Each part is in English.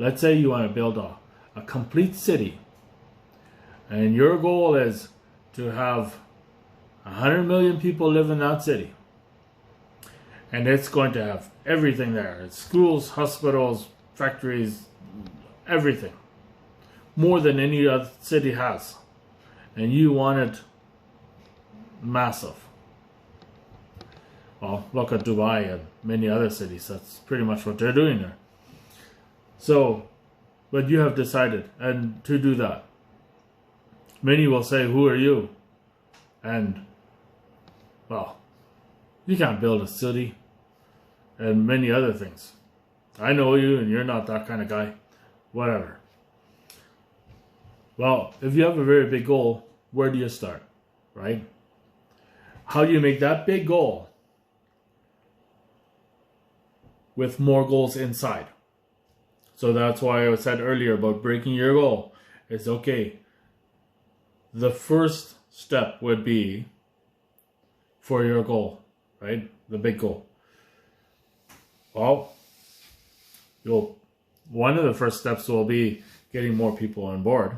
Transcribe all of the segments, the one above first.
let's say you want to build a complete city, and your goal is to have 100 million people live in that city. And it's going to have everything there. It's schools, hospitals, factories, everything. More than any other city has. And you want it massive. Well, look at Dubai and many other cities. That's pretty much what they're doing there. So, but you have decided and to do that. Many will say, who are you? And, well, you can't build a city and many other things. I know you and you're not that kind of guy. Whatever. Well, if you have a very big goal, where do you start? Right? How do you make that big goal with more goals inside? So that's why I said earlier about breaking your goal. It's okay. The first step would be for your goal, right? The big goal. Well, one of the first steps will be getting more people on board,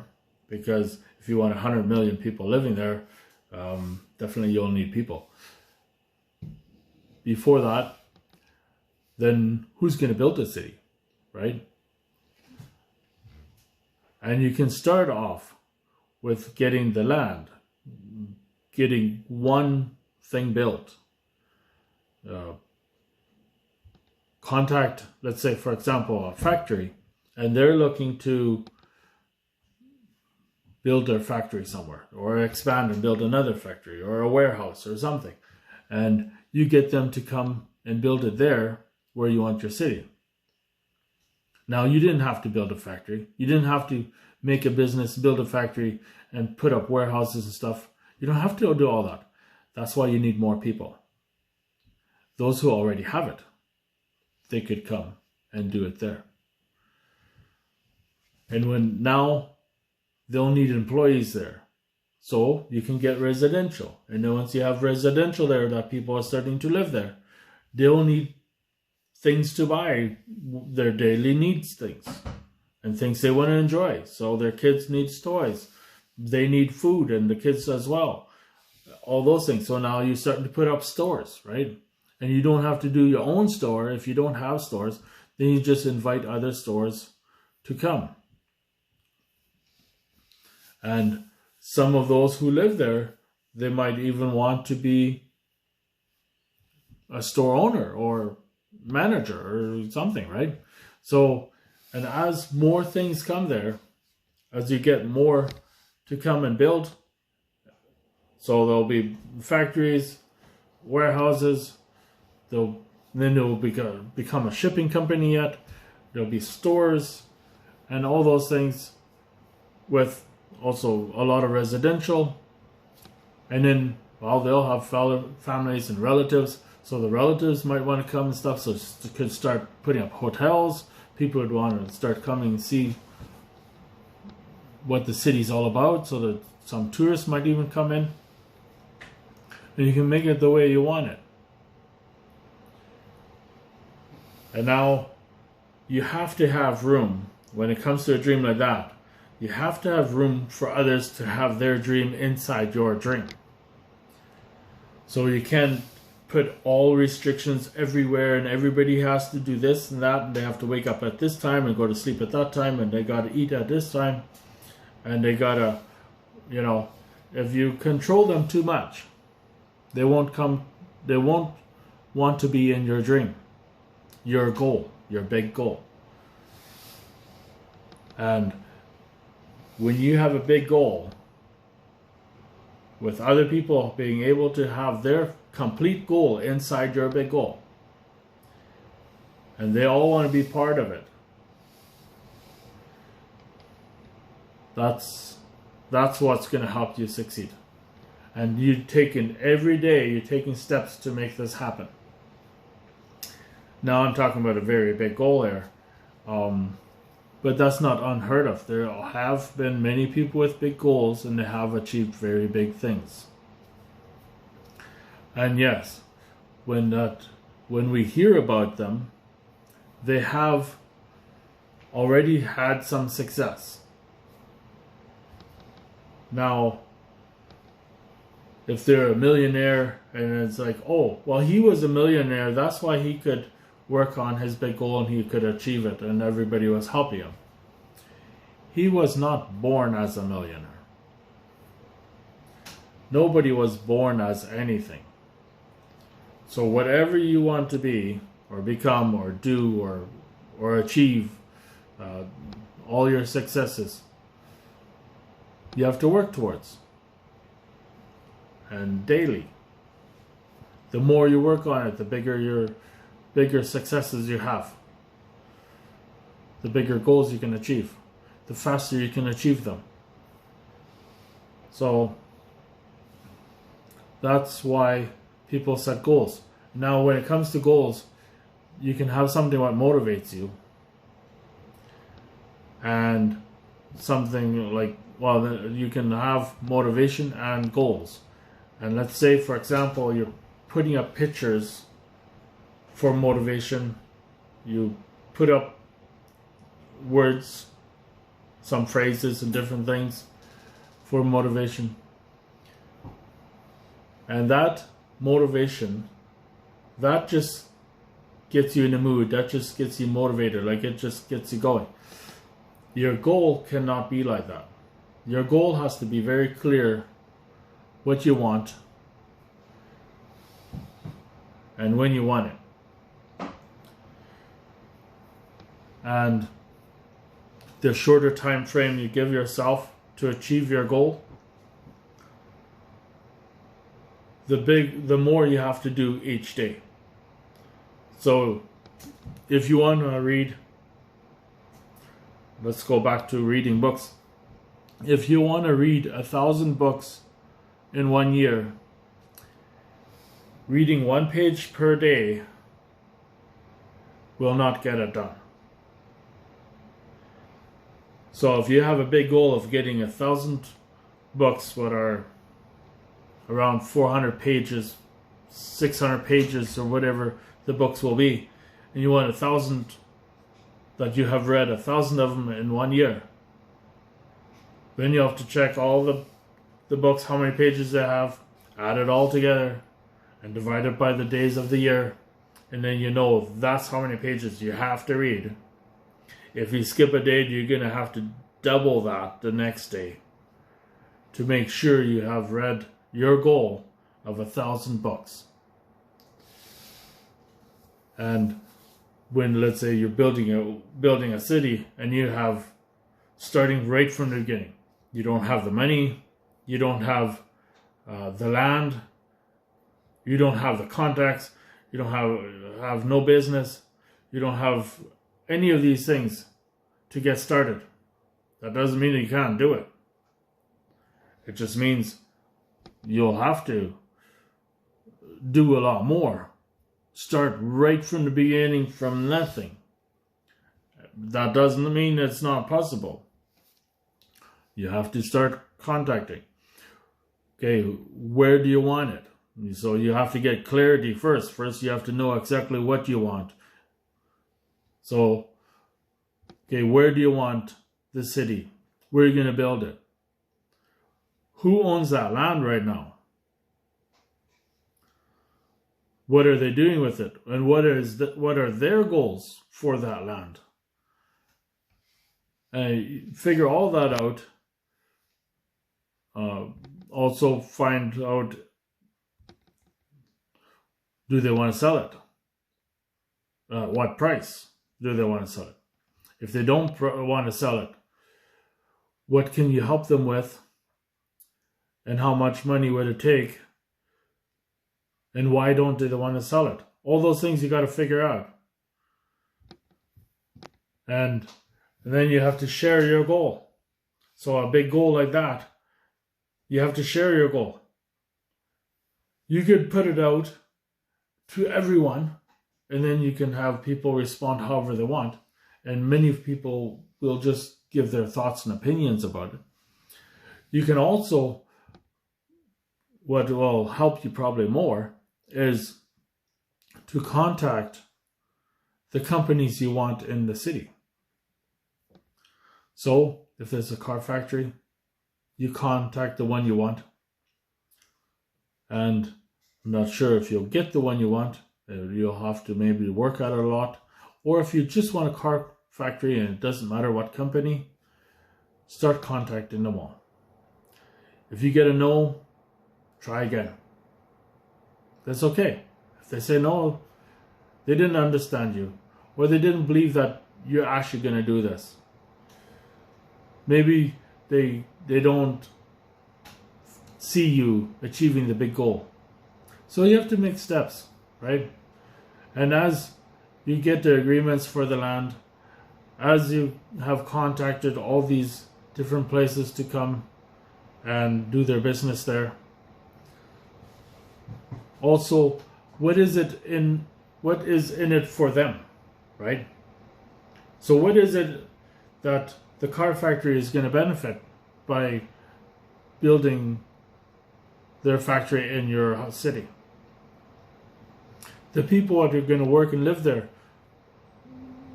because if you want 100 million people living there, definitely you'll need people. Before that, then who's going to build the city, right? And you can start off with getting the land, getting one thing built. Contact, let's say, for example, a factory, and they're looking to build their factory somewhere, or expand and build another factory, or a warehouse, or something. And you get them to come and build it there where you want your city. Now, you didn't have to build a factory. You didn't have to make a business, build a factory, and put up warehouses and stuff. You don't have to do all that. That's why you need more people. Those who already have it, they could come and do it there. And now they'll need employees there. So you can get residential. And then once you have residential there, that people are starting to live there, they'll need things to buy, their daily needs things, and things they want to enjoy. So their kids need toys. They need food, and the kids as well. All those things. So now you're starting to put up stores, right? And you don't have to do your own store. If you don't have stores, then you just invite other stores to come. And some of those who live there, they might even want to be a store owner or manager or something, right? So, and as more things come there, as you get more to come and build, so there'll be factories, warehouses, then it will become a shipping company yet. There'll be stores and all those things, with also a lot of residential. And then, well, they'll have families and relatives. So the relatives might want to come and stuff. So you could start putting up hotels. People would want to start coming and see what the city's all about. So that some tourists might even come in. And you can make it the way you want it. And now you have to have room when it comes to a dream like that. You have to have room for others to have their dream inside your dream. So you can't put all restrictions everywhere, and everybody has to do this and that, and they have to wake up at this time and go to sleep at that time, and they got to eat at this time, and they got to, if you control them too much, they won't want to be in your dream, your goal, your big goal. And when you have a big goal, with other people being able to have their complete goal inside your big goal, and they all want to be part of it, that's what's going to help you succeed. And every day you're taking steps to make this happen. Now I'm talking about a very big goal here, but that's not unheard of. There have been many people with big goals, and they have achieved very big things. And yes, when we hear about them, they have already had some success. Now, if they're a millionaire and it's like, oh, well, he was a millionaire, that's why he could work on his big goal and he could achieve it, and everybody was helping him. He was not born as a millionaire. Nobody was born as anything. So whatever you want to be or become or do or achieve, all your successes, you have to work towards. And daily. The more you work on it, the bigger successes you have. The bigger goals you can achieve. The faster you can achieve them. So that's why people set goals. Now when it comes to goals, you can have something that motivates you. And something like, well, you can have motivation and goals. And let's say, for example, you're putting up pictures for motivation. You put up words, some phrases and different things for motivation. And that motivation, that just gets you in the mood. That just gets you motivated. Like, it just gets you going. Your goal cannot be like that. Your goal has to be very clear what you want and when you want it. And the shorter time frame you give yourself to achieve your goal, the more you have to do each day. So if you want to read, let's go back to reading books. If you want to read 1,000 books in 1 year, reading 1 page per day will not get it done. So if you have a big goal of getting 1,000 books, what are around 400 pages, 600 pages, or whatever the books will be, and you want 1,000 that you have read, 1,000 of them in 1 year, then you have to check all the books, how many pages they have, add it all together, and divide it by the days of the year, and then you know that's how many pages you have to read. If you skip a day, you're going to have to double that the next day to make sure you have read your goal of 1,000 books. And when, let's say, you're building a city and you have, starting right from the beginning, you don't have the money, you don't have the land, you don't have the contacts, you don't have no business, you don't have any of these things to get started. That doesn't mean that you can't do it. It just means you'll have to do a lot more. Start right from the beginning, from nothing. That doesn't mean it's not possible. You have to start contacting. Okay, where do you want it? So you have to get clarity first. First, you have to know exactly what you want. So, okay, where do you want the city? Where are you going to build it? Who owns that land right now? What are they doing with it? And what are their goals for that land? Figure all that out. Also find out, do they want to sell it? What price do they want to sell it? If they don't want to sell it, what can you help them with? And how much money would it take? And why don't they want to sell it? All those things you got to figure out. And then you have to share your goal. So a big goal like that, you have to share your goal. You could put it out to everyone, and then you can have people respond however they want. And many people will just give their thoughts and opinions about it. You can also, what will help you probably more, is to contact the companies you want in the city. So if there's a car factory, you contact the one you want. And I'm not sure if you'll get the one you want. You'll have to maybe work at it a lot. Or if you just want a car factory and it doesn't matter what company, start contacting them all. If you get a no, try again. That's okay. If they say no, they didn't understand you, or they didn't believe that you're actually going to do this. Maybe they don't see you achieving the big goal. So you have to make steps, right? And as you get the agreements for the land, as you have contacted all these different places to come and do their business there, also, what is in it for them, right? So what is it that the car factory is going to benefit by building their factory in your city? The people that are going to work and live there,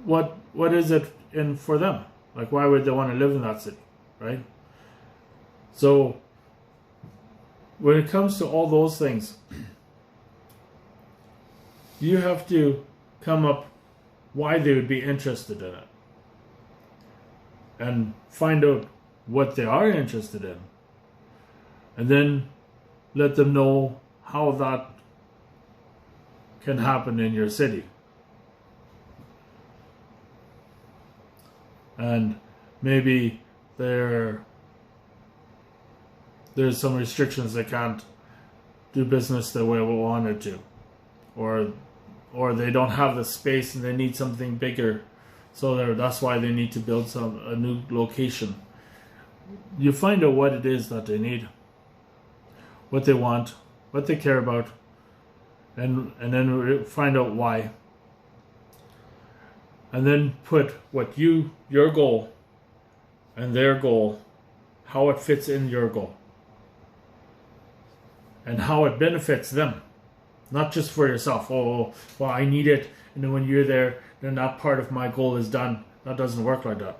what is it in for them? Like, why would they want to live in that city, right? So when it comes to all those things, you have to come up why they would be interested in it and find out what they are interested in, and then let them know how that can happen in your city. And maybe there's some restrictions, they can't do business the way we wanted to, or they don't have the space and they need something bigger, so that's why they need to build a new location. You find out what it is that they need, what they want, what they care about, and then find out why, and then put your goal and their goal, how it fits in your goal and how it benefits them. Not just for yourself. Oh, well, I need it, and then when you're there, then that part of my goal is done. That doesn't work like that.